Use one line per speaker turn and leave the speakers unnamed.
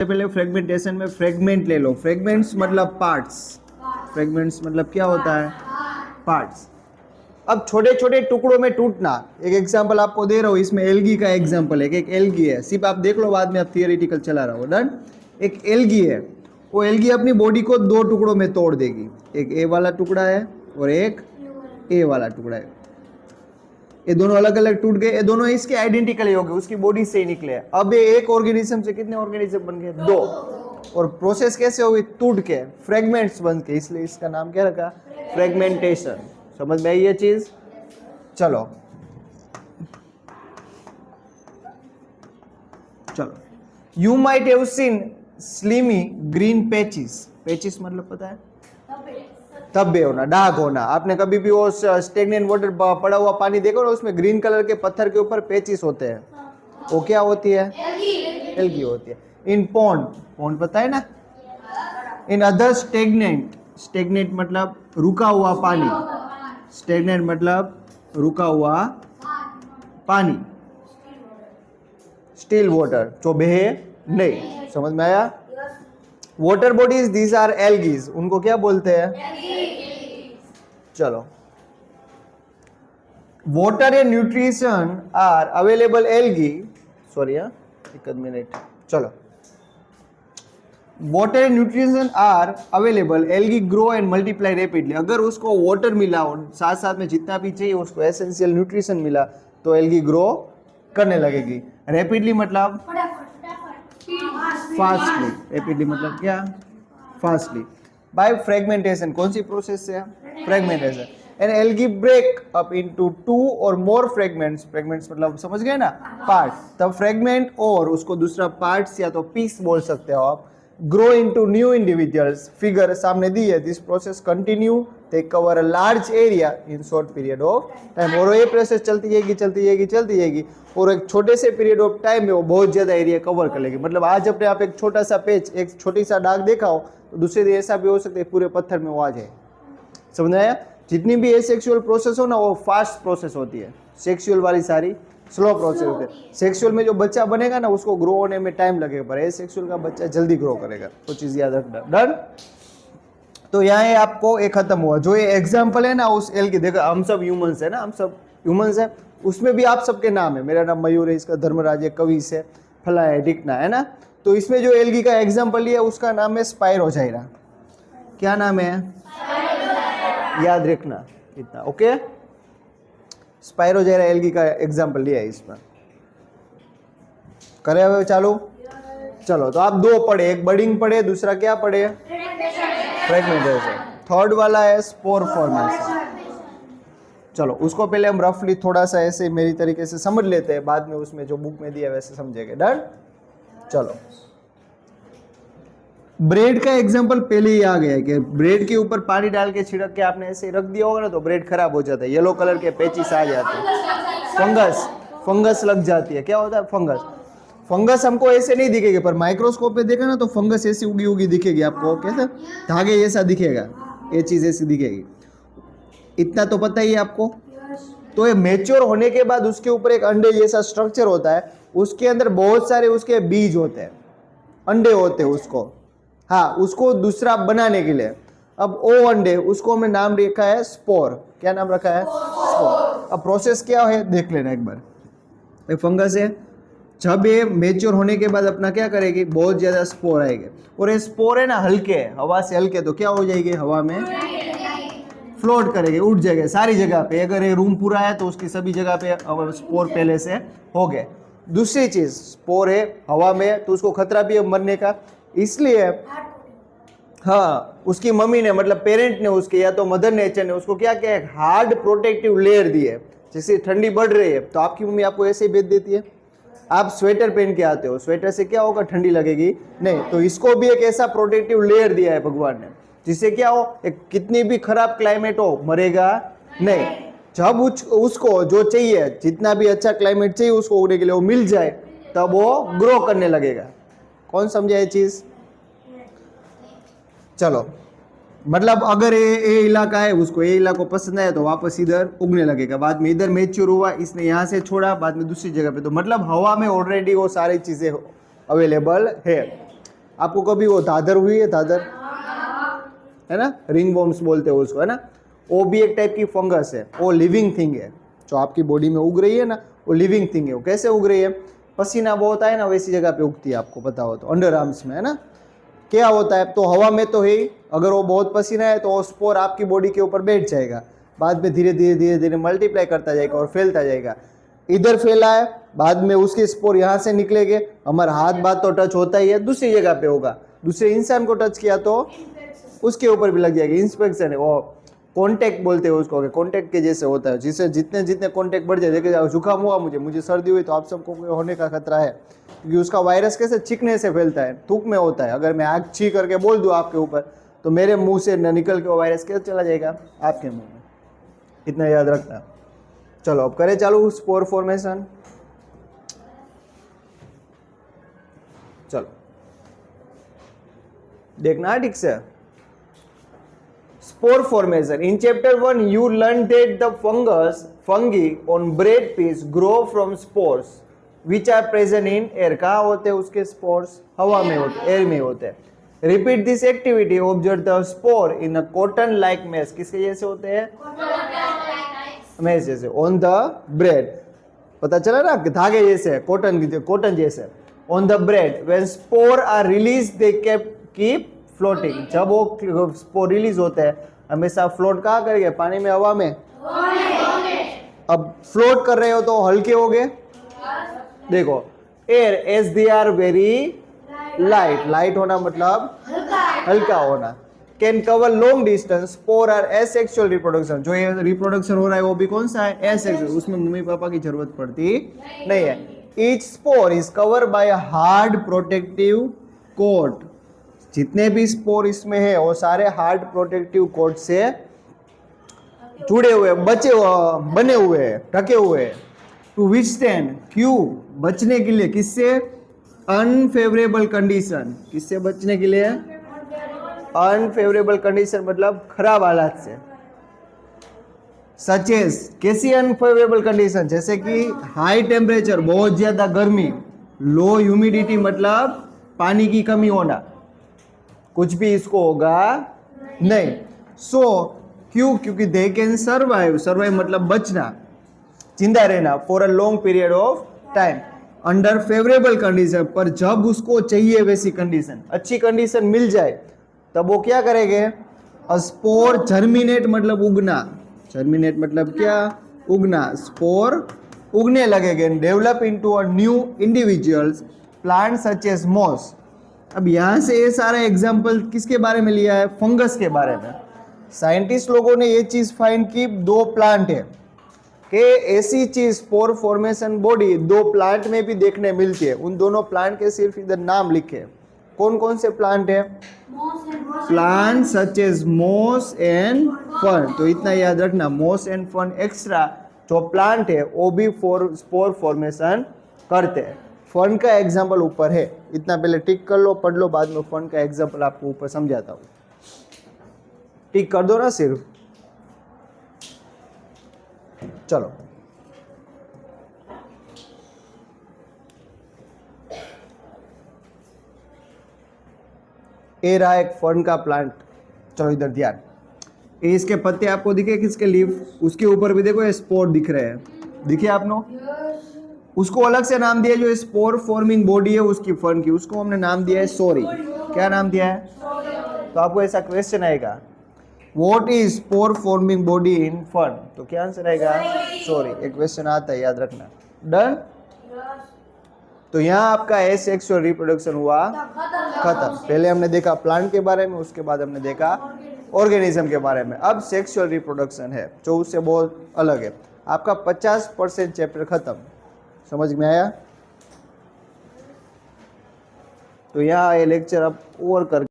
पहले फ्रेगमेंटेशन में फ्रेगमेंट ले लो। फ्रेगमेंट्स मतलब पार्ट्स, फ्रेगमेंट्स मतलब क्या होता है? पार्ट्स। अब छोटे छोटे टुकड़ों में टूटना, एक एग्जांपल आपको दे रहा हूँ, इसमें एल्गी का एग्जांपल है कि एक एल्गी है, सिर्फ आप देख लो, बाद में आप थियोरेटिकल चला रहा हो। डन। एक एल्गी है, वो एल्गी अपनी बॉडी को दो टुकड़ों में तोड़ देगी, एक ए वाला टुकड़ा है और एक ए वाला टुकड़ा है। ये दोनों अलग अलग टूट गए, ये दोनों इसके आइडेंटिकल ही हो गए, उसकी बॉडी से ही निकले। अब ये एक ऑर्गेनिज्म से कितने ऑर्गेनिज्म बन गए? दो। और प्रोसेस कैसे होगी? टूट के, फ्रेगमेंट्स बन के, इसलिए इसका नाम क्या रखा? फ्रेगमेंटेशन। समझ में आई ये चीज? चलो चलो, you might have seen slimy green patches. Patches मतलब पता है? धब्बे होना, दाग होना। आपने कभी भी वो स्टेगनेंट वाटर पड़ा हुआ पानी देखो ना, उसमें ग्रीन कलर के पत्थर के ऊपर पैचेस होते हैं, वो क्या होती है? एल्गी होती है। इन पॉन्ड, पॉन्ड पता है ना? इन अदर स्टेगनेंट, स्टेगनेंट मतलब रुका हुआ पानी, स्टेगनेंट मतलब रुका हुआ पानी, स्टिल वाटर, जो बहे नहीं। समझ में आया? Water bodies, these are algaes, उनको क्या बोलते हैं? चलो, water and nutrition are available algae, sorry एक मिनट, चलो, water and nutrition are available, algae grow and multiply rapidly. अगर उसको वाटर मिला और साथ साथ में जितना भी चाहिए उसको एसेंशियल न्यूट्रिशन मिला तो एल्गी ग्रो करने लगेगी। रैपिडली मतलब फास्टली, रैपिडली मतलब क्या? फास्टली। बाय फ्रेगमेंटेशन, कौन सी प्रोसेस से? Fragmentation. And algae break up into two और मोर फ्रेगमेंट्स, फ्रेगमेंट्स मतलब समझ गए ना? पार्ट। तब फ्रेगमेंट और उसको दूसरा पार्ट्स या तो पीस बोल सकते हो आप, grow into new individuals. Figure सामने दी है। This process continue, they cover a large area in short period of time. और ये प्रोसेस चलती जाएगी चलती जाएगी चलती जाएगी, और एक छोटे से पीरियड ऑफ टाइम में वो बहुत ज्यादा एरिया कवर कर लेगी। मतलब आज अपने आप एक छोटा सा पेच, एक छोटी सा दाग देखा हो, तो दूसरे दिन ऐसा भी हो सकता है पूरे पत्थर में वो आ जाए। समझ आया? जितनी भी एसेक्सुअल प्रोसेस हो ना, वो फास्ट प्रोसेस होती है। सेक्सुअल वाली सारी स्लो प्रोसेस होती है। सेक्सुअल में जो बच्चा बनेगा ना, उसको ग्रो होने में टाइम लगेगा, पर एसेक्सुअल का बच्चा जल्दी ग्रो करेगा। वो चीज याद रखना। डन। तो यहाँ ये आपको एक खत्म हुआ। जो ये एग्जाम्पल है ना उस एल की, देखो हम सब ह्यूमंस है ना, हम सब ह्यूमंस है, उसमें भी आप सबके नाम है। मेरा नाम मयूर है, इसका धर्मराज है, कविस है, फला है, डिकना है ना। तो इसमें जो एल्गी का एग्जाम्पल लिया उसका नाम है स्पाइरोजाइरा। क्या नाम है? याद रखना इतना, ओके। स्पाइरोजाइरा एल्गी का एग्जाम्पल लिया है इसमें। करे हुए चालू? चलो, तो आप दो पढ़े, एक बडिंग पढ़े, दूसरा क्या पढ़े? फ्रेगमेंटेशन। थर्ड वाला है स्पोर फॉर्मेशन। चलो, उसको पहले हम रफली थोड़ा सा ऐसे मेरी तरीके से समझ लेते हैं, बाद में उसमें जो बुक में दिया वैसे समझेंगे। डन। चलो, ब्रेड का एग्जांपल पहले ही आ गया है कि ब्रेड के ऊपर पानी डाल के छिड़क के आपने ऐसे रख दिया होगा ना, तो ब्रेड खराब हो जाता है, येलो कलर के पैचेस आ जाते हैं, फंगस लग जाती है। क्या होता है? फंगस। फंगस हमको ऐसे नहीं दिखेगी, पर माइक्रोस्कोप पे देखा ना तो फंगस ऐसी उगी उगी दिखेगी आपको, कैसे धागे जैसा दिखेगा, ये चीज ऐसी दिखेगी। इतना तो पता ही है आपको। तो ये मैच्योर होने के बाद उसके ऊपर एक अंडे जैसा स्ट्रक्चर होता है, उसके अंदर बहुत सारे उसके बीज होते हैं, अंडे होते हैं उसको, हाँ, उसको दूसरा बनाने के लिए। अब वो अंडे, उसको हमने नाम रखा है स्पोर। क्या नाम रखा है? स्पोर। अब प्रोसेस क्या है देख लेना एक बार। एक फंगस है, जब ये मेच्योर होने के बाद अपना क्या करेगी, बहुत ज्यादा स्पोर आएंगे, और ये स्पोर है ना हल्के, हवा से हल्के, तो क्या हो जाएगी, हवा में फ्लोट करेंगे, उठ जाएंगे सारी जगह पे। अगर ये रूम पूरा है तो उसकी सभी जगह पे स्पोर पहले से हो गए। दूसरी चीज, स्पोर है हवा में तो उसको खतरा भी है मरने का, इसलिए हाँ, उसकी मम्मी ने, मतलब पेरेंट ने उसके, या तो मदर नेचर ने उसको क्या किया, हार्ड प्रोटेक्टिव लेयर दी है। जैसे ठंडी बढ़ रही है तो आपकी मम्मी आपको ऐसे ही भेज देती है, आप स्वेटर पहन के आते हो, स्वेटर से क्या होगा, ठंडी लगेगी नहीं। तो इसको भी एक ऐसा प्रोटेक्टिव लेयर दिया है भगवान ने, जिससे क्या हो, एक कितनी भी खराब क्लाइमेट हो मरेगा नहीं। जब उसको जो चाहिए, जितना भी अच्छा क्लाइमेट चाहिए उसको उगने के लिए वो मिल जाए, तब वो ग्रो करने लगेगा। कौन समझा ये चीज? चलो, मतलब अगर ये इलाका है, उसको ये इलाका पसंद आया तो वापस इधर उगने लगेगा। बाद में इधर मैच्योर हुआ, इसने यहाँ से छोड़ा, बाद में दूसरी जगह पे, तो मतलब हवा में ऑलरेडी वो सारी चीजें अवेलेबल है। आपको कभी वो धाधर हुई है? धाधर है ना, रिंग वॉर्म्स बोलते हैं उसको, है ना। वो भी एक टाइप की फंगस है, वो लिविंग थिंग है जो आपकी बॉडी में उग रही है ना, वो लिविंग थिंग है। वो कैसे उग रही है? पसीना वो होता है ना, वैसी जगह पे उगती है, आपको पता हो तो, अंडर आर्म्स में, है ना। क्या होता है, तो हवा में तो है ही, अगर वो बहुत पसीना है तो वो स्पोर आपकी बॉडी के ऊपर बैठ जाएगा, बाद में धीरे धीरे धीरे धीरे मल्टीप्लाई करता जाएगा और फैलता जाएगा। इधर फैला है, बाद में उसके स्पोर यहाँ से निकलेंगे, हमारा हाथ बात तो टच होता ही है, दूसरी जगह पे होगा, दूसरे इंसान को टच किया तो उसके ऊपर भी लग जाएगा। इंस्पेक्शन है वो, कॉन्टैक्ट बोलते हैं उसको, कॉन्टैक्ट के जैसे होता है, जिससे जितने जितने कॉन्टैक्ट बढ़ जाए। देखिए जुकाम हुआ मुझे सर्दी हुई, तो आप सबको होने का खतरा है, क्योंकि उसका वायरस कैसे छींकने से फैलता है, थूक में होता है। अगर मैं आग छी करके बोल दूँ आपके ऊपर, तो मेरे मुंह से न निकल के वो वायरस कैसे चला जाएगा आपके मुंह में, इतना याद रखना। चलो अब करें चालू स्पोर फॉर्मेशन। चलो देखना ठीक से। Spore formation. In chapter 1, you learned that the fungi on bread piece grow from spores, which are present in air. कहाँ होते हैं उसके spores? हवा में होते, air में होते हैं. Repeat this activity. Observe the spore in a cotton-like mass. किसके जैसे होते हैं? Mass जैसे. On the bread. पता चला ना, धागे जैसे, कॉटन जैसे. On the bread, when spore are released, they keep floating. जब वो स्पोर रिलीज होते हैं, हमेशा फ्लोट कहाँ करेंगे? पानी में, हवा में। अब फ्लोट कर रहे हो तो हल्के हो गए, देखो, air as they are very light. Light होना मतलब हल्का होना। Can cover long distance. Spore are asexual reproduction. जो ये रिप्रोडक्शन हो रहा है वो भी कौन सा है? एसेक्सुअल। उसमें मम्मी पापा की जरूरत पड़ती नहीं है। Each spore is cover by a hard protective coat. जितने भी स्पोर इसमें है वो सारे हार्ड प्रोटेक्टिव कोट से जुड़े हुए, बने हुए हैं, ढके हुए हैं। टू विथस्टैंड, क्यों? बचने के लिए। किससे? Unfavourable condition. किससे बचने के लिए? अनफेवरेबल कंडीशन मतलब खराब हालात से। सचेस, कैसी अनफेवरेबल कंडीशन? जैसे कि हाई टेम्परेचर, बहुत ज्यादा गर्मी, लो ह्यूमिडिटी मतलब पानी की कमी होना, कुछ भी इसको होगा नहीं। सो क्यों? क्योंकि दे कैन सर्वाइव। सर्वाइव मतलब बचना, जिंदा रहना, for a long period of time under favourable condition. पर जब उसको चाहिए वैसी कंडीशन, अच्छी कंडीशन मिल जाए, तब वो क्या करेंगे? अ स्पोर जर्मिनेट मतलब उगना। जर्मिनेट मतलब क्या? उगना। स्पोर उगने लगेंगे। Develop into a new individuals plant such as moss. अब यहां से ये सारा एग्जाम्पल किसके बारे में लिया है? फंगस के बारे में। साइंटिस्ट लोगों ने ये चीज फाइंड की, दो प्लांट है कि ऐसी चीज स्पोर फॉर्मेशन बॉडी दो प्लांट में भी देखने मिलती है। उन दोनों प्लांट के सिर्फ इधर नाम लिखे। कौन कौन से प्लांट है? Plant such as moss and fern. तो इतना याद रखना, मॉस एंड फर्न एक्स्ट्रा जो प्लांट है वो भी स्पोर फॉर्मेशन करते हैं। फर्न का एग्जाम्पल ऊपर है, इतना पहले टिक कर लो, पढ़ लो, बाद में फर्न का एग्जाम्पल आपको ऊपर समझाता हूँ। टिक कर दो ना सिर्फ। चलो ये रहा एक फर्न का प्लांट। चलो इधर ध्यान। ये इसके पत्ते आपको दिखे, किसके लीफ? उसके ऊपर भी देखो ये स्पोर दिख रहे हैं, दिखे आपको? उसको अलग से नाम दिया, जो स्पोर फॉर्मिंग बॉडी है उसकी, फर्न की, उसको हमने नाम दिया है सोरी। क्या नाम दिया है? तो आपको ऐसा क्वेश्चन आएगा, what is spore forming body in fern? तो क्या आंसर आएगा? सोरी। एक क्वेश्चन आता है, याद रखना। डन। तो यहाँ आपका एसेक्सुअल रिप्रोडक्शन हुआ खत्म। पहले हमने देखा प्लांट के बारे में, उसके बाद हमने देखा ऑर्गेनिज्म के बारे में। अब सेक्सुअल रिप्रोडक्शन है जो उससे बहुत अलग है। आपका 50% चैप्टर खत्म। समझ में आया? तो यहाँ ये लेक्चर अब और कर